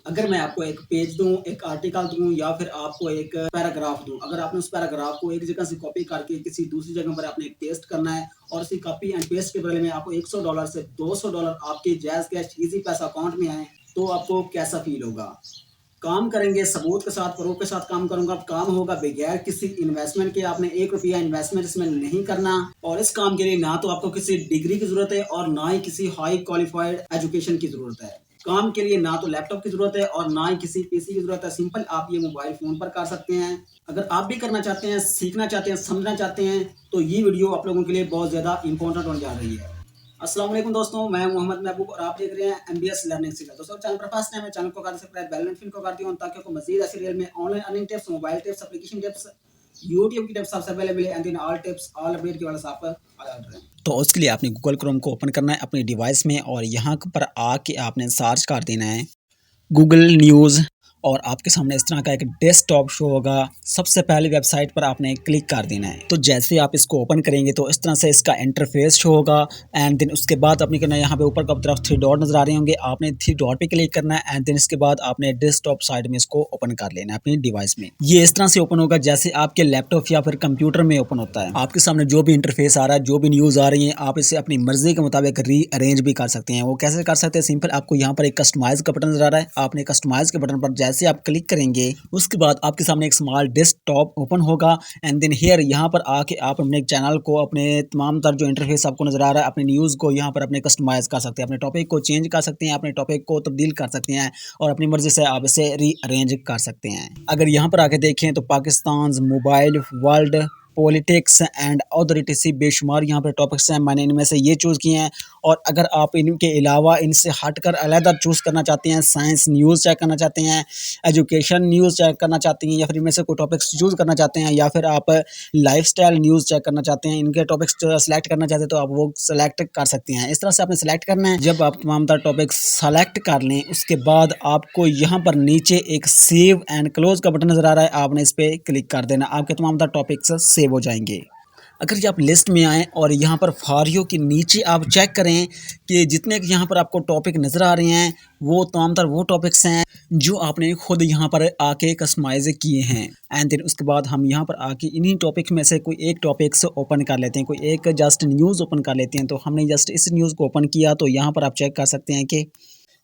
अगर मैं आपको एक पेज दूँ, एक आर्टिकल दूँ या फिर आपको एक पैराग्राफ दूँ, अगर आपने उस पैराग्राफ को एक जगह से कॉपी करके किसी दूसरी जगह पर आपने पेस्ट करना है और उसी कॉपी एंड पेस्ट के बदले में आपको $100 से $200 आपके जैज़ कैश ईज़ी पैसा अकाउंट में आए, तो आपको कैसा फ़ील होगा? काम करेंगे सबूत के साथ, प्रूफ के साथ काम करूँगा, काम होगा बगैर किसी इन्वेस्टमेंट के। आपने ₹1 इन्वेस्टमेंट इसमें नहीं करना और इस काम के लिए ना तो आपको किसी डिग्री की ज़रूरत है और ना ही किसी हाई क्वालिफाइड एजुकेशन की ज़रूरत है। काम के लिए ना तो लैपटॉप की ज़रूरत है और ना ही किसी पीसी की ज़रूरत है। सिंपल आप ये मोबाइल फ़ोन पर कर सकते हैं। अगर आप भी करना चाहते हैं, सीखना चाहते हैं, समझना चाहते हैं, तो ये वीडियो आप लोगों के लिए बहुत ज़्यादा इंपॉर्टेंट होने जा रही है। अस्सलाम वालेकुम दोस्तों, मैं मोहम्मद महबूब और आप देख रहे हैं एमबीएस लर्निंग सीखा। दोस्तों चैनल पर फर्स्ट टाइम है, चैनल को कर सब्सक्राइब, बेल नोटिफिकेशन को कर दियो ताकि आपको मजीद ऐसी रियल में online earning tips, mobile tips, application tips, YouTube की टिप्स सबसे अवेलेबल है and in all tips all update की वजह से आप अलर्ट रहें। तो उसके लिए आपने गूगल क्रोम को ओपन करना है अपनी डिवाइस में और यहाँ पर आके आपने सर्च कर देना है गूगल न्यूज़ और आपके सामने इस तरह का एक डेस्कटॉप शो होगा। सबसे पहली वेबसाइट पर आपने क्लिक कर देना है। तो जैसे आप इसको ओपन करेंगे तो इस तरह से इसका इंटरफेस शो होगा एंड देन उसके बाद आपने करना है, यहाँ पे ऊपर की तरफ 3 डॉट नजर आ रहे होंगे, आपने 3 डॉट पे क्लिक करना है एंड देन इसके बाद आपने डेस्कटॉप साइड में इसको ओपन कर लेना है अपनी डिवाइस में। ये इस तरह से ओपन होगा जैसे आपके लैपटॉप या फिर कंप्यूटर में ओपन होता है। आपके सामने जो भी इंटरफेस आ रहा है, जो भी न्यूज़ आ रही है, आप इसे अपनी मर्जी के मुताबिक रीअरेंज भी कर सकते हैं। वो कैसे कर सकते हैं? सिंपल, आपको यहाँ पर एक कस्टमाइज का बटन नजर आ रहा है, आपने कस्टमाइज के बटन पर जैसे आप क्लिक करेंगे उसके बाद आपके सामने एक स्मॉल डेस्कटॉप ओपन होगा एंड देन हियर यहाँ पर आके आप अपने चैनल को, अपने तमाम तर जो इंटरफेस आपको नजर आ रहा है, अपनी न्यूज़ को यहाँ पर अपने कस्टमाइज कर सकते हैं, अपने टॉपिक को चेंज कर सकते हैं, अपने टॉपिक को तब्दील कर सकते हैं और अपनी मर्जी से आप इसे रीअरेंज कर सकते हैं। अगर यहाँ पर आके देखें तो Pakistan mobile world politics and authority बेशुमार यहाँ पर टॉपिक्स हैं, मैंने इनमें से ये चूज़ किए हैं। और अगर आप इनके अलावा इनसे हटकर अलग चूज़ करना चाहते हैं, साइंस न्यूज़ चेक करना चाहते हैं, एजुकेशन न्यूज़ चेक करना चाहते हैं या फिर इनमें से कोई टॉपिक्स चूज़ करना चाहते हैं या फिर आप लाइफस्टाइल न्यूज़ चेक करना चाहते हैं, इनके टॉपिक्स सेलेक्ट करना चाहते हैं तो आप वो सेलेक्ट कर सकते हैं। इस तरह से आपने सेलेक्ट करना है। जब आप तमाम तर टॉपिक्स सेलेक्ट कर लें उसके बाद आपको यहाँ पर नीचे एक सेव एंड क्लोज का बटन नज़र आ रहा है, आपने इस पर क्लिक कर देना, आपके तमाम तर टॉपिक्स सेव हो जाएंगे। अगर ये आप लिस्ट में आएँ और यहाँ पर फॉर यू के नीचे आप चेक करें कि जितने यहाँ पर आपको टॉपिक नज़र आ रहे हैं वो तमाम तर वो टॉपिक्स हैं जो आपने खुद यहाँ पर आके कस्टमाइज किए हैं एंड देन उसके बाद हम यहाँ पर आके इन्हीं टॉपिक्स में से कोई एक टॉपिक्स ओपन कर लेते हैं, कोई एक जस्ट न्यूज़ ओपन कर लेते हैं। तो हमने जस्ट इस न्यूज़ को ओपन किया तो यहाँ पर आप चेक कर सकते हैं कि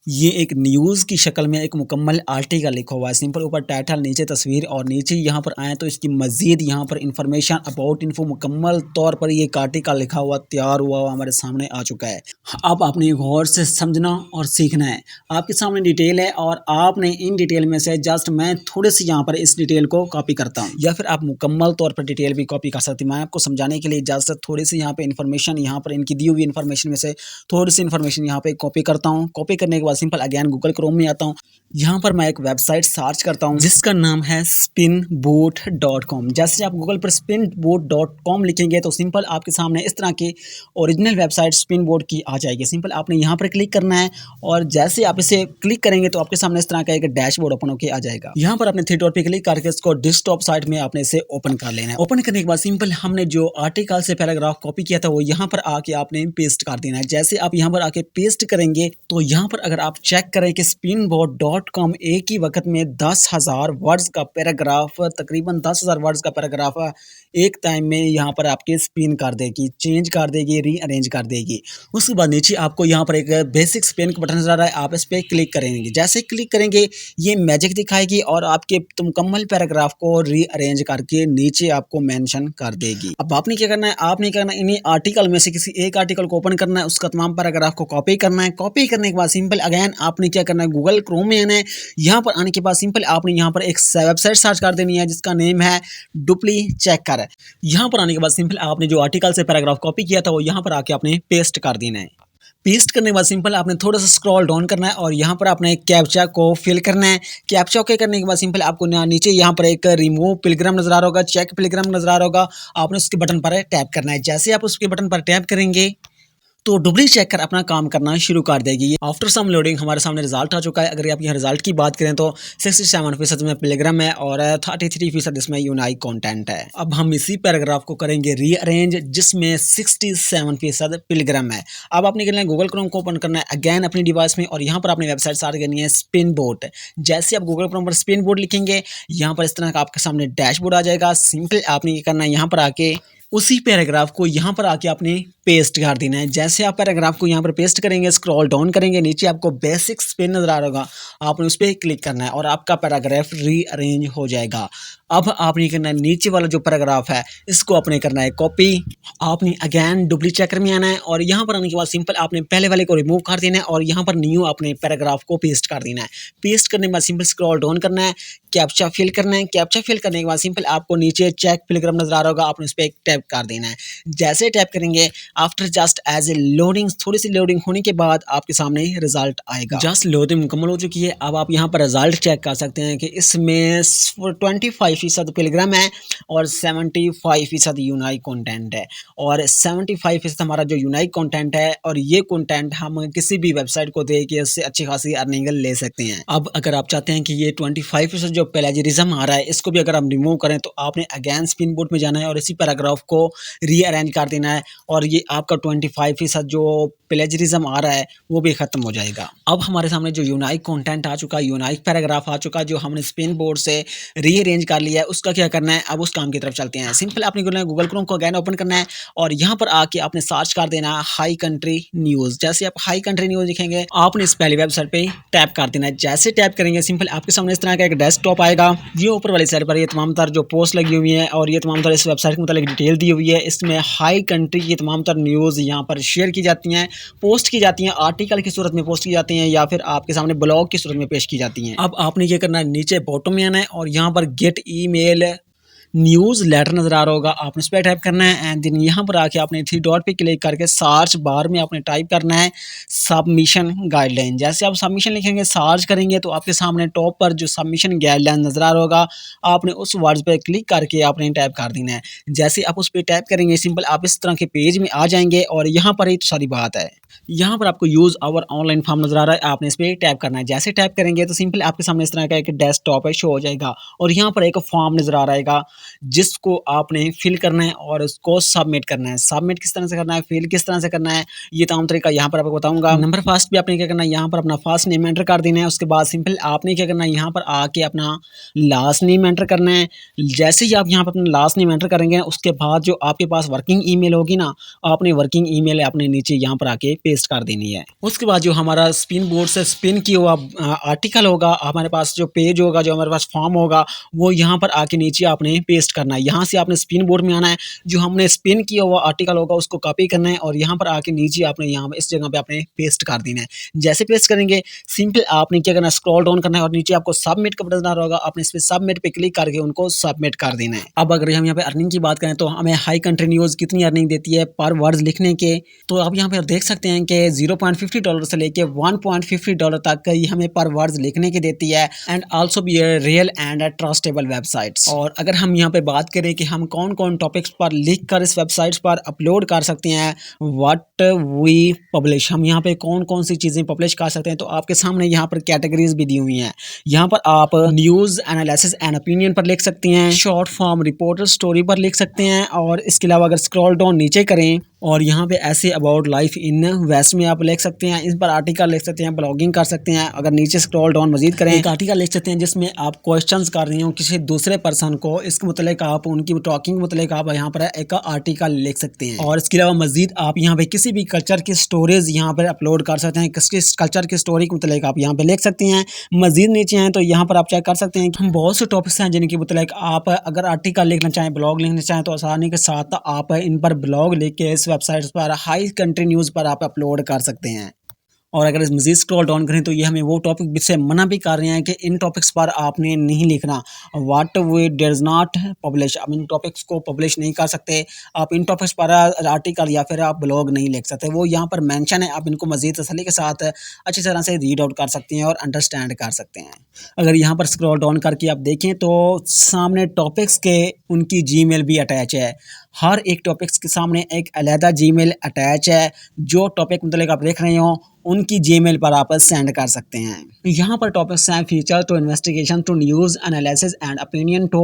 ये एक न्यूज़ की शक्ल में एक मुकम्मल आर्टिकल लिखा हुआ है। सिंपल ऊपर टाइटल, नीचे तस्वीर और नीचे यहाँ पर आए तो इसकी मज़ीद यहाँ पर इंफॉर्मेशन अबाउट इन्फो मुकम्मल तौर पर ये एक आर्टिकल लिखा हुआ तैयार हुआ हमारे सामने आ चुका है। अब आपने गौर से समझना और सीखना है। आपके सामने डिटेल है और आपने इन डिटेल में से जस्ट मैं थोड़े से यहाँ पर इस डिटेल को कॉपी करता हूँ या फिर आप मुकम्मल तौर पर डिटेल भी कॉपी कर सकते हैं। मैं आपको समझाने के लिए जस्ट थोड़ी सी यहाँ पर इन्फॉर्मेशन, यहाँ पर इनकी दी हुई इन्फॉर्मेशन में से थोड़ी सी इन्फॉर्मेशन यहाँ पे कॉपी करता हूँ। कॉपी करने के बाद सिंपल अगेन गूगल क्रोम में आता हूँ। यहाँ पर मैं एक वेबसाइट सर्च करता हूँ जिसका नाम है spinboot.com। जैसे आप गूगल पर spinboot.com लिखेंगे तो सिंपल आपके सामने इस तरह की ओरिजिनल वेबसाइट स्पिनबोट की आ जाएगी। सिंपल आपने यहाँ पर क्लिक करना है और जैसे आप इसे क्लिक करेंगे तो आपके सामने इस तरह का एक डैशबोर्ड ओपन होकर आ जाएगा। यहाँ पर आपने 3 डॉट पे क्लिक करके इसको डेस्कटॉप साइट में आपने इसे ओपन कर लेना है। ओपन करने के बाद सिंपल हमने जो आर्टिकल से पैराग्राफ कॉपी किया था वो यहाँ पर आके आपने पेस्ट कर देना है। जैसे आप यहाँ पर आके पेस्ट करेंगे तो यहाँ पर अगर आप चेक करें कि spinboot.com एक ही वक्त में 10,000 वर्ड्स का पैराग्राफ, तकरीबन 10,000 वर्ड्स का पैराग्राफ एक टाइम में यहाँ पर आपके स्पिन कर देगी, चेंज कर देगी, रीअरेंज कर देगी। उसके बाद नीचे आपको यहाँ पर एक बेसिक स्पिन का बटन नजर आ रहा है, आप इस पर क्लिक करेंगे। जैसे क्लिक करेंगे ये मैजिक दिखाएगी और आपके मुकम्मल पैराग्राफ को रीअरेंज करके नीचे आपको मेंशन कर देगी। अब आपने क्या करना है, आपने क्या करना है, इन्हीं आर्टिकल में से किसी एक आर्टिकल को ओपन करना है, उसका तमाम पैराग्राफ को कॉपी करना है। कॉपी करने के बाद सिंपल अगेन आपने क्या करना है, गूगल क्रोम में आना है। यहाँ पर आने के बाद सिंपल आपने यहाँ पर एक वेबसाइट सर्च कर देनी है जिसका नेम है डुप्ली चेकर। यहाँ पर आने के बाद सिंपल आपने जो आर्टिकल से पैराग्राफ कॉपी किया था वो यहाँ पर आके आपने पेस्ट कर देना है। पेस्ट करने के बाद सिंपल आपने थोड़ा सा स्क्रॉल डाउन करना है और यहाँ पर आपने कैप्चा को फिल करना है। कैप्चा ओके करने के बाद सिंपल आपको नीचे यहाँ पर एक रिमूव पिलग्राम नजर आ रहा होगा, चेक पिलग्राम नजर आ रहा होगा, आपने उसके बटन पर टैप करना है। जैसे आप उसके बटन पर टैप करेंगे तो डुबली चेक कर अपना काम करना शुरू कर देगी। आफ्टर सम लोडिंग हमारे सामने रिजल्ट आ चुका है। अगर आप यहाँ रिजल्ट की बात करें तो 67% में पिलग्रम है और 33% इसमें यूनाइक कंटेंट है। अब हम इसी पैराग्राफ को करेंगे रीअरेंज, जिसमें 67% पिलग्रम है। अब आपने करना है गूगल क्रोम को ओपन करना है अगेन अपनी डिवाइस में, और यहाँ पर आपने वेबसाइट स्टार्ट करनी है स्पिन बोर्ड। जैसे आप गूगल क्रोम पर स्पिन बोर्ड लिखेंगे, यहाँ पर इस तरह का आपके सामने डैशबोर्ड आ जाएगा। सिंपल आपने ये करना है, यहाँ पर आके उसी पैराग्राफ को यहाँ पर आके आपने पेस्ट कर देना है। जैसे आप पैराग्राफ को यहाँ पर पेस्ट करेंगे, स्क्रॉल डाउन करेंगे, नीचे आपको बेसिक स्पिन नजर आ रहा होगा, आपने उस पर क्लिक करना है और आपका पैराग्राफ रीअरेंज हो जाएगा। अब आपने करना है नीचे वाला जो पैराग्राफ है इसको आपने करना है कॉपी। आपने अगेन डुप्ली चेकर में आना है और यहाँ पर आने के बाद सिंपल आपने पहले वाले को रिमूव कर देना है और यहाँ पर न्यू अपने पैराग्राफ को पेस्ट कर देना है। पेस्ट करने के बाद सिंपल स्क्रॉल डाउन करना है, कैप्चा फिल करना है। कैप्चा फिल करने के बाद सिंपल आपको नीचे चेक पिलग्रम नजर आ रहा होगा, आपने उस पर एक टैप कर देना है। जैसे टैप करेंगे, after just as a loading, थोड़ी सी लोडिंग होने के बाद आपके सामने रिजल्ट आएगा। जस्ट लोडिंग मुकम्मल हो चुकी है। अब आप यहाँ पर रिजल्ट चेक कर सकते हैं कि इसमें 25% पिलग्रम है और 75% यूनाइक कंटेंट है। और 75% हमारा जो यूनाइक कंटेंट है, और ये कंटेंट हम किसी भी वेबसाइट को दे के इससे अच्छी खासी अर्निंग ले सकते हैं। अब अगर आप चाहते हैं कि ये 25% जो प्लेजरिज्म आ रहा है इसको भी अगर हम रिमूव करें, तो आपने अगेन स्पिन बोर्ड में जाना है और इसी पैराग्राफ को रीअरेंज कर देना है और ये आपका 25% जो प्लेजरिज्म आ रहा है वो भी खत्म हो जाएगा। अब हमारे सामने जो यूनाइक कंटेंट आ चुका है, यूनाइक पैराग्राफ आ चुका है, जो हमने स्पिन बोर्ड से रीअरेंज कर लिया है, उसका क्या करना है, अब उस काम की तरफ चलते हैं। सिंपल आपने गूगल क्रोम को अगेन ओपन करना है और यहाँ पर आके आपने सर्च कर देना है हाई कंट्री न्यूज। जैसे आप हाई कंट्री न्यूज लिखेंगे, आपने इस पहली वेबसाइट पे टैप कर देना है। जैसे टैप करेंगे सिंपल आपके सामने इस तरह का एक डेस्कटॉप आएगा। ये ऊपर वाली साइड पर ये तमाम तर जो पोस्ट लगी हुई है और ये तमाम तर इस वेबसाइट के मतलब डिटेल दी हुई है। इसमें हाई कंट्री की तमाम तर न्यूज यहाँ पर शेयर की जाती हैं, पोस्ट की जाती हैं, आर्टिकल की सूरत में पोस्ट की जाती हैं या फिर आपके सामने ब्लॉग की सूरत में पेश की जाती हैं। अब आपने क्या करना है, नीचे बॉटम में आना है और यहाँ पर गेट ईमेल न्यूज़ लेटर नजर आ रहा होगा, आपने उस पर टाइप करना है एंड देन यहाँ पर आके आपने 3 डॉट पे क्लिक करके सर्च बार में आपने टाइप करना है सबमिशन गाइडलाइन। जैसे आप सबमिशन लिखेंगे, सर्च करेंगे तो आपके सामने टॉप पर जो सबमिशन गाइडलाइन नजर आ रहा होगा, आपने उस वर्ड पे क्लिक करके आपने टाइप कर देना है। जैसे आप उस पर टाइप करेंगे सिंपल आप इस तरह के पेज में आ जाएंगे और यहाँ पर एक सारी बात है, यहाँ पर आपको यूज आवर ऑनलाइन फॉर्म नजर आ रहा है, आपने इस पर टैप करना है। जैसे टैप करेंगे तो सिंपल आपके सामने इस तरह का एक डेस्कटॉप है शो हो जाएगा और यहाँ पर एक फॉर्म नजर आ रहेगा जिसको आपने फिल करना है और उसको सबमिट करना है। सबमिट किस तरह से करना है, फिल किस तरह से करना है, ये तमाम तरीका यहाँ पर आपको बताऊंगा। नंबर फर्स्ट भी आपने क्या करना है, यहाँ पर अपना फर्स्ट नेम एंटर कर देना है। उसके बाद सिंपल आपने क्या करना है, यहाँ पर आके अपना लास्ट नेम एंटर करना है। जैसे ही आप यहाँ पर अपना लास्ट नेम एंटर करेंगे उसके बाद जो आपके पास वर्किंग ईमेल होगी ना, आपने वर्किंग ईमेल अपने नीचे यहाँ पर आके पेस्ट कर देनी है। उसके बाद जो हमारा स्पिन बोर्ड से स्पिन किया हुआ आर्टिकल होगा, हमारे पास जो पेज होगा, जो हमारे पास फॉर्म होगा, वो यहाँ पर आके नीचे आपने पेस्ट करना है। यहाँ से आपने स्पिन बोर्ड में आना है, जो हमने स्पिन किया हुआ आर्टिकल होगा उसको कॉपी करना है और यहाँ पर आके नीचे आपने यहाँ इस जगह पे आपने पेस्ट कर देना है। जैसे पेस्ट करेंगे सिंपल आपने क्या करना है, स्क्रॉल डाउन करना है और नीचे आपको सबमिट का बटन आ रहा होगा, आपने इस पे सबमिट पे क्लिक करके उनको सबमिट कर देना है। अब अगर हम यहाँ पे अर्निंग की बात करें तो हमें हाई कंट्री न्यूज कितनी अर्निंग देती है पर वर्ड लिखने के, तो आप यहाँ पे देख सकते हैं कि $0.50 से लेके $1.50 तक ये हमें पर वर्ड लिखने के देती है and also be real and trustable websites. और अगर हम यहाँ पे बात करें कि हम कौन कौन टॉपिक्स पर लिख कर इस वेबसाइट्स पर अपलोड कर सकते हैं, व्हाट वी पब्लिश, हम यहाँ पे कौन कौन सी चीज़ें पब्लिश कर सकते हैं, तो आपके सामने यहाँ पर कैटेगरीज भी दी हुई हैं। यहाँ पर आप न्यूज़ एनालिसिस एंड ओपिनियन पर लिख सकते हैं, शॉर्ट फॉर्म रिपोर्टर स्टोरी पर लिख सकते हैं और इसके अलावा अगर स्क्रॉल डाउन नीचे करें और यहाँ पे ऐसे अबाउट लाइफ इन वेस्ट में आप लिख सकते हैं, इस पर आर्टिकल लिख सकते हैं, ब्लॉगिंग कर सकते हैं। अगर नीचे स्क्रॉल डाउन मजीद करें, एक आर्टिकल लिख सकते हैं जिसमें आप क्वेश्चंस कर रहे हो किसी दूसरे पर्सन को, इसके मतलब आप उनकी टॉकिंग मतलब आप यहाँ पर एक आर्टिकल लिख सकते हैं। और इसके अलावा मजीद आप यहाँ पे किसी भी कल्चर की स्टोरीज यहाँ पर अपलोड कर सकते हैं, किसके कल्चर की स्टोरी के मतलब आप यहाँ पे लिख सकते हैं। मजीद नीचे हैं तो यहाँ पर आप चेक कर सकते हैं कि हम बहुत से टॉपिक्स हैं जिनके मतलब आप अगर आर्टिकल लिखना चाहें, ब्लॉग लिखना चाहें तो आसानी के साथ आप इन पर ब्लॉग लिख के इस वेबसाइट पर हाई कंट्री न्यूज़ पर आप अपलोड कर सकते हैं। और अगर इस मजीद स्क्रॉल डाउन करें तो ये हमें वो टॉपिक से मना भी कर रहे हैं कि इन टॉपिक्स पर आपने नहीं लिखना, what we does not publish, आप इन टॉपिक्स को पब्लिश नहीं कर सकते, आप इन टॉपिक्स पर आर्टिकल या फिर आप ब्लॉग नहीं लिख सकते, वो यहाँ पर मेंशन है। आप इनको मजीद तसल्ली के साथ अच्छी तरह से रीड आउट कर सकते हैं और अंडरस्टैंड कर सकते हैं। अगर यहाँ पर स्क्रॉल डाउन करके आप देखें तो सामने टॉपिक्स के उनकी जीमेल भी अटैच है, हर एक टॉपिक्स के सामने एक अलहदा जीमेल अटैच है। जो टॉपिक मतलब आप देख रहे हो उनकी जीमेल पर आप सेंड कर सकते हैं। यहाँ पर टॉपिक्स हैं feature to investigation to news analysis and opinion to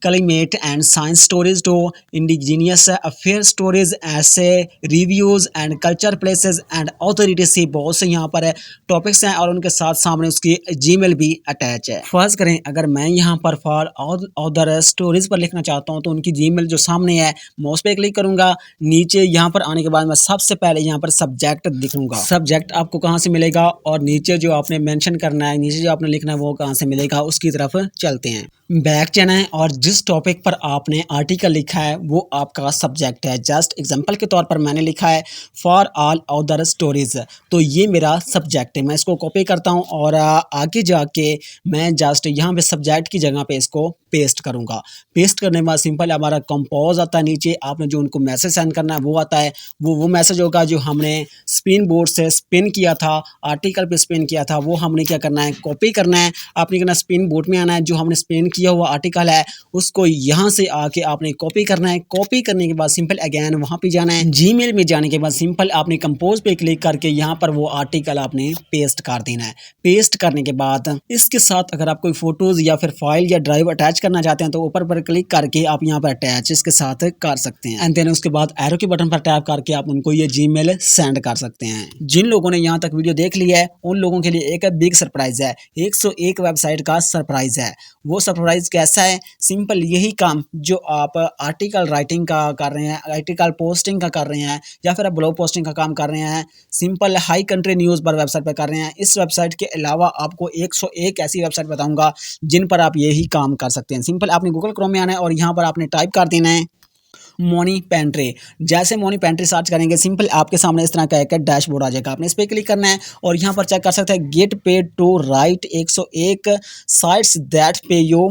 climate and science stories to indigenous affair stories ऐसे reviews and culture places and authorities से बहुत से यहाँ पर टॉपिक्स हैं और उनके साथ सामने उसकी जीमेल भी अटैच है। फर्ज करें अगर मैं यहाँ पर फॉर अदर स्टोरीज पर लिखना चाहता हूँ तो उनकी जीमेल जो सामने है मैं उस पर क्लिक करूँगा। नीचे यहाँ पर आने के बाद मैं सबसे पहले यहाँ पर सब्जेक्ट लिखूंगा। सब्जेक्ट आपको कहाँ से मिलेगा और नीचे जो आपने मेंशन करना है, नीचे जो आपने लिखना है वो कहाँ से मिलेगा, उसकी तरफ चलते हैं। बैक जाना है और जिस टॉपिक पर आपने आर्टिकल लिखा है वो आपका सब्जेक्ट है। जस्ट एग्जांपल के तौर पर मैंने लिखा है फॉर ऑल अदर स्टोरीज, तो ये मेरा सब्जेक्ट है। मैं इसको कॉपी करता हूँ और आगे जाके मैं जस्ट यहाँ पे सब्जेक्ट की जगह पे इसको पेस्ट करूँगा। पेस्ट करने के बाद सिंपल हमारा कंपोज आता है। नीचे आपने जो उनको मैसेज सेंड करना है वो आता है। वो मैसेज होगा जो हमने स्पिन बोर्ड से स्पिन किया था, आर्टिकल पे स्पिन किया था, वो हमने क्या करना है, कॉपी करना है। आपने करना स्पिन बोर्ड में आना है, जो हमने स्पिन किया हुआ आर्टिकल है उसको यहाँ से आके आपने कॉपी करना है। कॉपी करने के बाद सिंपल अगेन वहाँ पे जाना है। जीमेल में जाने के बाद सिंपल आपने कंपोज पे क्लिक करके यहाँ पर वो आर्टिकल आपने पेस्ट कर देना है। पेस्ट करने के बाद इसके साथ अगर आप कोई फोटोज या फिर फाइल या ड्राइव अटैच करना चाहते हैं तो ऊपर पर क्लिक करके आप यहाँ पर अटैच इसके साथ कर सकते हैं। एंड देन उसके बाद एरो के बटन पर टैप करके आप उनको ये जीमेल सेंड कर सकते हैं। जिन लोगों ने यहाँ तक वीडियो देख लिया है उन लोगों के लिए एक बिग सरप्राइज है। 101 वेबसाइट का सरप्राइज है। वो सरप्राइज कैसा है, सिंपल यही काम जो आप आर्टिकल राइटिंग का कर रहे हैं, आर्टिकल पोस्टिंग का कर रहे हैं या फिर आप ब्लॉग पोस्टिंग का काम कर रहे हैं, सिंपल हाई कंट्री न्यूज़ पर वेबसाइट पर कर रहे हैं। इस वेबसाइट के अलावा आपको 101 ऐसी वेबसाइट बताऊंगा जिन पर आप यही काम कर सकते हैं। सिंपल आपने गूगल क्रोम में आना है और यहाँ पर आपने टाइप कर देना है मनी पेंट्री। जैसे मनी पेंट्री सर्च करेंगे सिंपल आपके सामने इस तरह का एक डैशबोर्ड आ जाएगा। आपने इस पर क्लिक करना है और यहाँ पर चेक कर सकते हैं get paid to write 101 sites that pay you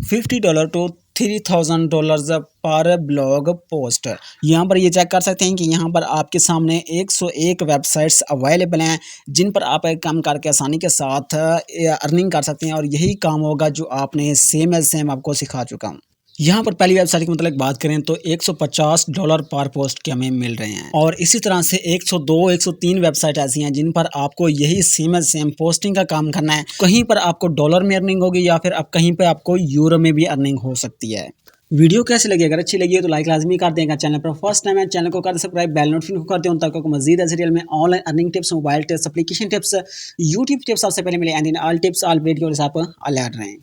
$50 to $3,000 पर ब्लॉग पोस्ट। यहाँ पर ये चेक कर सकते हैं कि यहाँ पर आपके सामने 101 वेबसाइट्स अवेलेबल हैं जिन पर आप एक काम करके आसानी के साथ अर्निंग कर सकते हैं और यही काम होगा जो आपने सेम एज सेम आपको सिखा चुका हूँ। यहाँ पर पहली वेबसाइट की मतलब बात करें तो $150 पर पोस्ट के हमें मिल रहे हैं और इसी तरह से 102 103 वेबसाइट ऐसी हैं जिन पर आपको यही सेम पोस्टिंग का काम करना है। कहीं पर आपको डॉलर में अर्निंग होगी या फिर आप कहीं पर आपको यूरो में भी अर्निंग हो सकती है। वीडियो कैसी लगी, अगर अच्छी लगी है तो लाइक लाजमी कर देगा। चैनल पर फर्स्ट टाइम है चैनल को कर सब्सक्राइब, बेल नोटिफिकेशन को कर दें ताकि आपको मजीद ऐसे रियल में online earning tips, mobile tips, application tips, YouTube tips सबसे पहले मिले and in all tips all videos आप अलर्ट रहें।